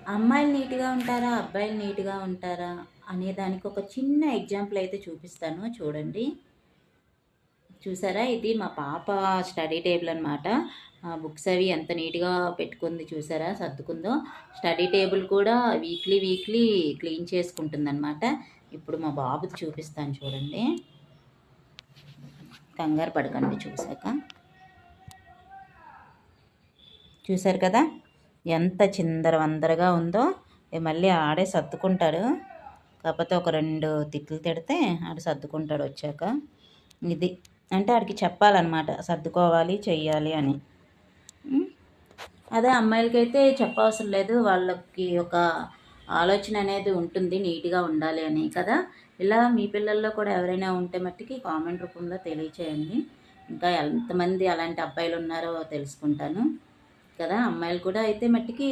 అమ్మాయిలు నీట్‌గా ఉంటారా? అబ్బాయిలు నీట్‌గా ఉంటారా? అనే దానికి ఒక చిన్న ఎగ్జాంపుల్ అయితే చూపిస్తాను చూడండి. చూసారా? ఇది మా పాప స్టడీ టేబుల్ అనమాట. బుక్స్ అవి ఎంత నీట్‌గా పెట్టుకుంది చూసారా? సర్దుకుందో. స్టడీ టేబుల్ కూడా వీక్లీ క్లీన్ చేసుకుంటుందనమాట. ఇప్పుడు మా బాబుది చూపిస్తాను చూడండి. కంగారు పడకండి చూసాక. చూసారు కదా ఎంత చిందరవందరగా ఉందో. మళ్ళీ ఆడే సర్దుకుంటాడు. కాకపోతే ఒక 2 తిట్లు తిడితే ఆడు సర్దుకుంటాడు వచ్చాక. ఇది అంటే ఆడికి చెప్పాలన్నమాట సర్దుకోవాలి చెయ్యాలి అని. అదే అమ్మాయిలకైతే చెప్పవసరం లేదు. వాళ్ళకి ఒక ఆలోచన అనేది ఉంటుంది నీట్‌గా ఉండాలి అని కదా. ఇలా మీ పిల్లల్లో కూడా ఎవరైనా ఉంటే మట్టికి కామెంట్ రూపంలో తెలియచేయండి. ఇంకా ఎంతమంది అలాంటి అబ్బాయిలు ఉన్నారో తెలుసుకుంటాను కదా. అమ్మాయిలు కూడా అయితే మట్టికి